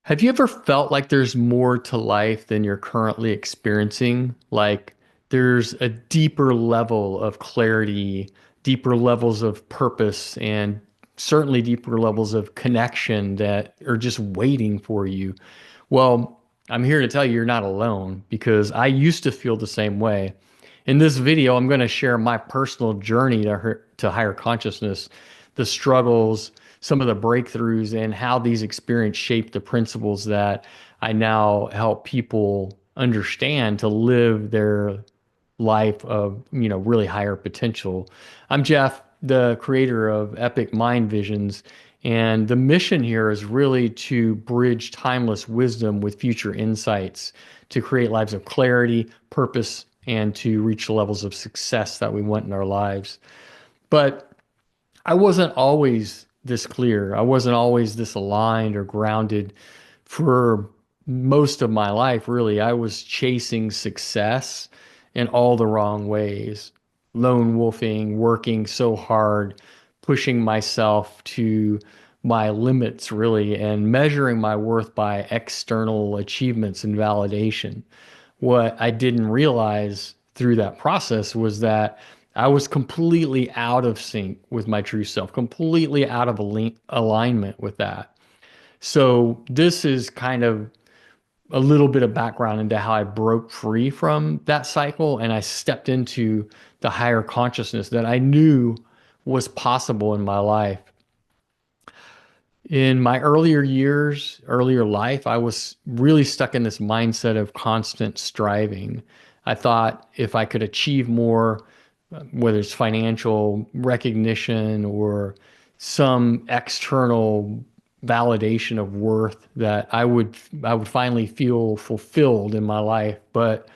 Have you ever felt like there's more to life than you're currently experiencing? Like there's a deeper level of clarity, deeper levels of purpose, and certainly deeper levels of connection that are just waiting for you. Well, I'm here to tell you you're not alone because I used to feel the same way. In this video, I'm going to share my personal journey to higher consciousness, the struggles, some of the breakthroughs, and how these experiences shape the principles that I now help people understand to live their life of, really higher potential. I'm Jeff, the creator of Epic Mind Visions, and the mission here is really to bridge timeless wisdom with future insights to create lives of clarity, purpose, and to reach the levels of success that we want in our lives. But I wasn't always this clear. I wasn't always this aligned or grounded for most of my life, really. I was chasing success in all the wrong ways, lone wolfing, working so hard, pushing myself to my limits, really, and measuring my worth by external achievements and validation. What I didn't realize through that process was that I was completely out of sync with my true self, completely out of alignment with that. So, this is kind of a little bit of background into how I broke free from that cycle and I stepped into the higher consciousness that I knew was possible in my life. In my earlier years, earlier life, I was really stuck in this mindset of constant striving. I thought if I could achieve more, whether it's financial recognition or some external validation of worth, that I would finally feel fulfilled in my life. But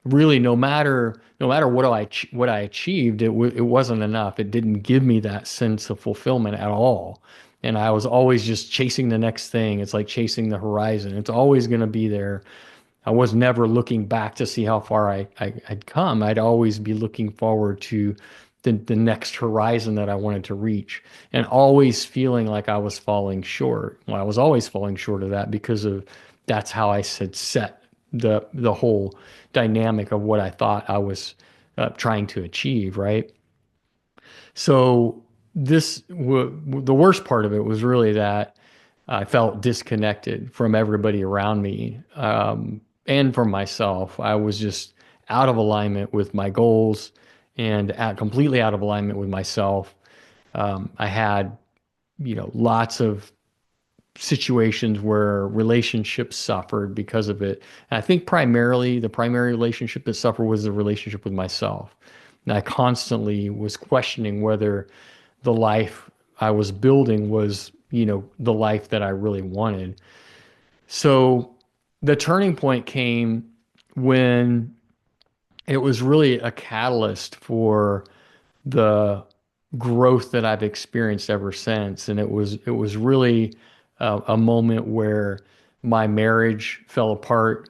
really, no matter what I achieved, it wasn't enough. It didn't give me that sense of fulfillment at all. And I was always just chasing the next thing. It's like chasing the horizon. It's always going to be there. I was never looking back to see how far I'd come. I'd always be looking forward to the next horizon that I wanted to reach, and always feeling like I was falling short. Well, I was always falling short of that because of that's how I had set the whole dynamic of what I thought I was trying to achieve, right? So the worst part of it was really that I felt disconnected from everybody around me, and from myself. I was just out of alignment with my goals and completely out of alignment with myself. I had, lots of situations where relationships suffered because of it. And I think primarily the primary relationship that suffered was the relationship with myself. And I constantly was questioning whether the life I was building was, the life that I really wanted. So the turning point came when it was really a catalyst for the growth that I've experienced ever since. And it was really a moment where my marriage fell apart,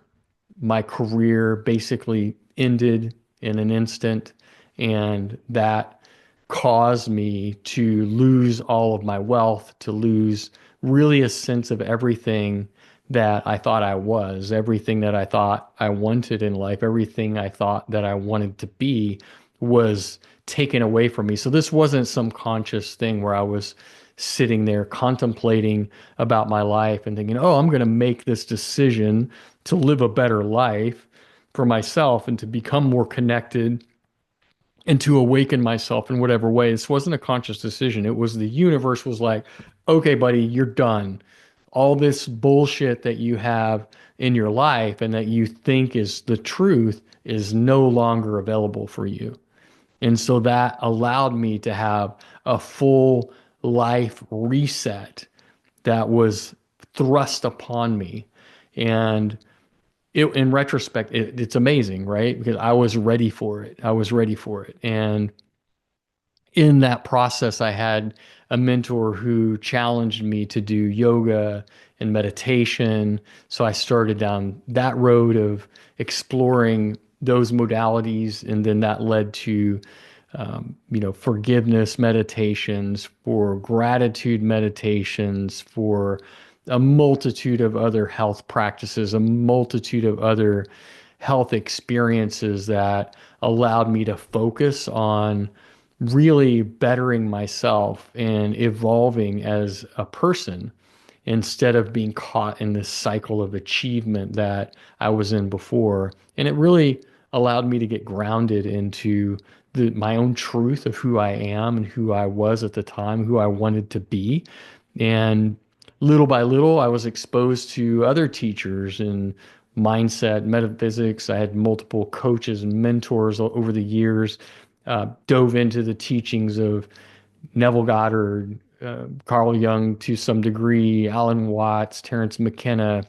my career basically ended in an instant, and that caused me to lose all of my wealth, to lose really a sense of everything that I thought I was, everything that I thought I wanted in life, everything I thought that I wanted to be was taken away from me. So this wasn't some conscious thing where I was sitting there contemplating about my life and thinking, oh, I'm going to make this decision to live a better life for myself and to become more connected and to awaken myself in whatever way. This wasn't a conscious decision. It was the universe was like, okay, buddy, you're done. All this bullshit that you have in your life and that you think is the truth is no longer available for you. And so that allowed me to have a full life reset that was thrust upon me. And in retrospect, it's amazing, right? Because I was ready for it. I was ready for it. And in that process, I had a mentor who challenged me to do yoga and meditation. So I started down that road of exploring those modalities. And then that led to, forgiveness meditations, for gratitude meditations, for a multitude of other health practices, a multitude of other health experiences that allowed me to focus on really bettering myself and evolving as a person instead of being caught in this cycle of achievement that I was in before. And it really allowed me to get grounded into my own truth of who I am and who I was at the time, who I wanted to be. And little by little, I was exposed to other teachers in mindset, metaphysics. I had multiple coaches and mentors over the years, dove into the teachings of Neville Goddard, Carl Jung to some degree, Alan Watts, Terence McKenna,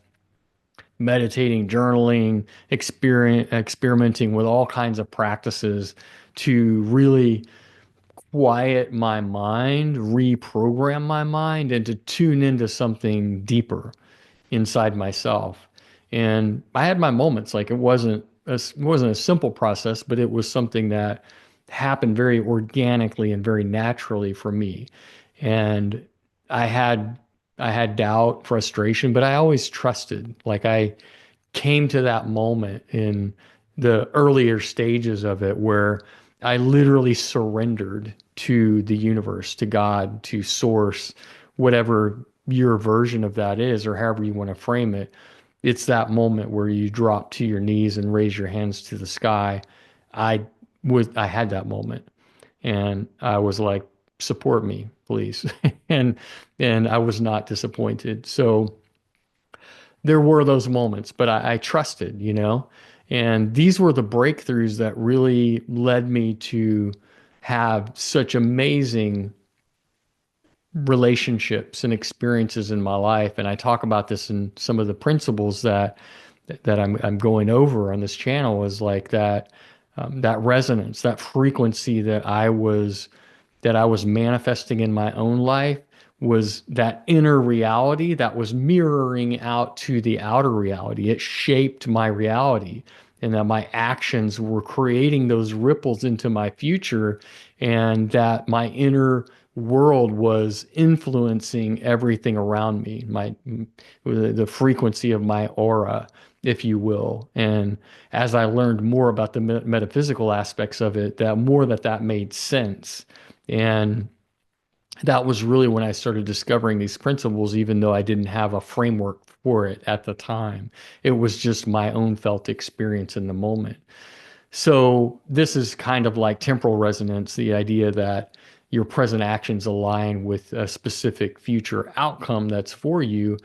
meditating, journaling, experimenting with all kinds of practices to really quiet my mind, reprogram my mind, and to tune into something deeper inside myself. And I had my moments. Like it wasn't a simple process, but it was something that happened very organically and very naturally for me. And I had I had doubt, frustration, but I always trusted. Like I came to that moment in the earlier stages of it where I literally surrendered to the universe, to God, to source, whatever your version of that is, or however you want to frame it. It's that moment where you drop to your knees and raise your hands to the sky. I I had that moment and I was like, support me, please. and and I was not disappointed. So there were those moments, but I trusted, and these were the breakthroughs that really led me to have such amazing relationships and experiences in my life. And I talk about this in some of the principles that I'm going over on this channel is like that resonance, that frequency that I was manifesting in my own life was that inner reality that was mirroring out to the outer reality. It shaped my reality, and that my actions were creating those ripples into my future, and that my inner world was influencing everything around me, the frequency of my aura, if you will. And as I learned more about the metaphysical aspects of it, that made sense. And that was really when I started discovering these principles, even though I didn't have a framework for it at the time. It was just my own felt experience in the moment. So this is kind of like temporal resonance, the idea that your present actions align with a specific future outcome that's for you.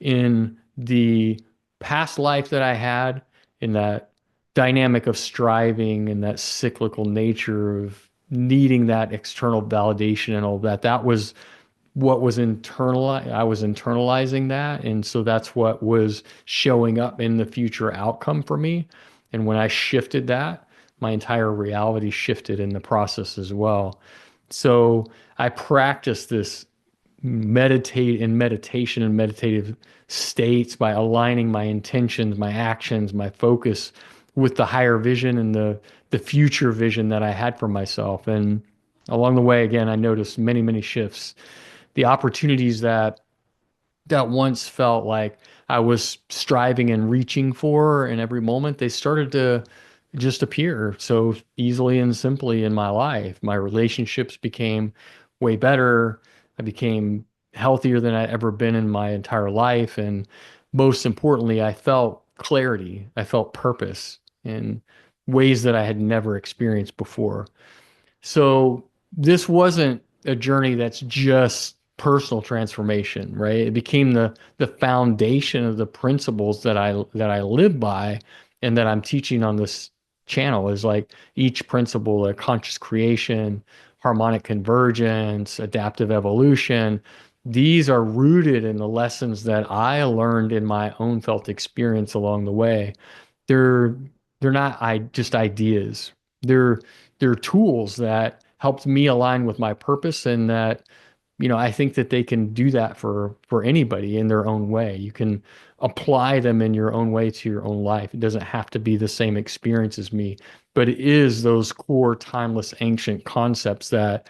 In the past life that I had, in that dynamic of striving and that cyclical nature of needing that external validation and all that, that was what was internalized. I was internalizing that. And so that's what was showing up in the future outcome for me. And when I shifted that, my entire reality shifted in the process as well. So I practiced this meditation and meditative states by aligning my intentions, my actions, my focus with the higher vision and the future vision that I had for myself. And along the way, again, I noticed many, many shifts. The opportunities that once felt like I was striving and reaching for in every moment, they started to just appear so easily and simply in my life. My relationships became way better. I became healthier than I'd ever been in my entire life. And most importantly, I felt clarity. I felt purpose in ways that I had never experienced before. So this wasn't a journey that's just personal transformation, right? It became the foundation of the principles that I live by and that I'm teaching on this channel is like each principle, a conscious creation, harmonic convergence, adaptive evolution. These are rooted in the lessons that I learned in my own felt experience along the way. They're they're not just ideas. They're they're tools that helped me align with my purpose, and that I think that they can do that for anybody in their own way. You can apply them in your own way to your own life. It doesn't have to be the same experience as me, but it is those core timeless ancient concepts that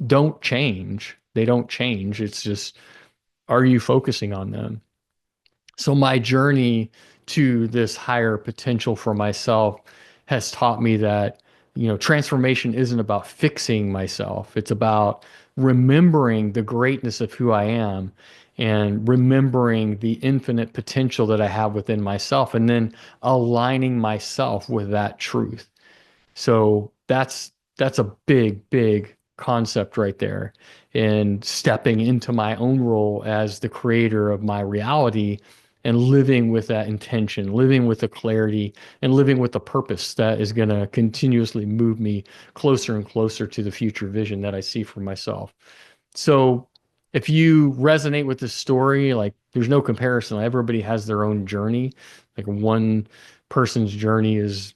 don't change. They don't change. It's just Are you focusing on them? So my journey to this higher potential for myself has taught me that, transformation isn't about fixing myself. It's about remembering the greatness of who I am and remembering the infinite potential that I have within myself and then aligning myself with that truth. So that's a big, big concept right there. And stepping into my own role as the creator of my reality and living with that intention, living with the clarity, and living with the purpose that is going to continuously move me closer and closer to the future vision that I see for myself. So if you resonate with this story, like there's no comparison. Everybody has their own journey. Like one person's journey is,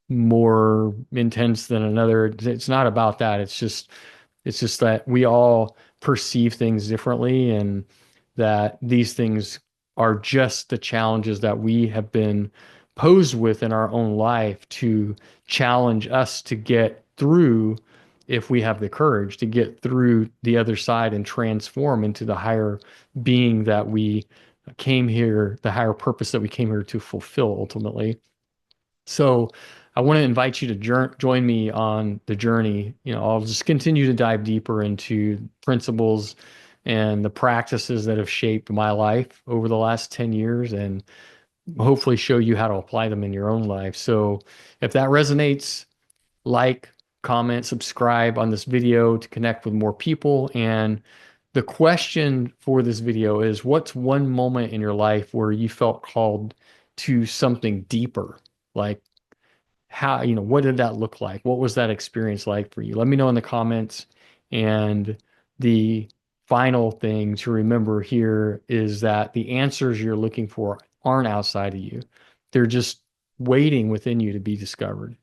more intense than another. It's not about that. It's just that we all perceive things differently and that these things are just the challenges that we have been posed with in our own life to challenge us to get through if we have the courage to get through the other side and transform into the higher being that we came here, the higher purpose that we came here to fulfill ultimately. So I want to invite you to join me on the journey. I'll just continue to dive deeper into principles and the practices that have shaped my life over the last 10 years and hopefully show you how to apply them in your own life. So if that resonates, like, comment, subscribe on this video to connect with more people. And the question for this video is, what's one moment in your life where you felt called to something deeper? Like, how, what did that look like? What was that experience like for you? Let me know in the comments. And the final thing to remember here is that the answers you're looking for aren't outside of you. They're just waiting within you to be discovered.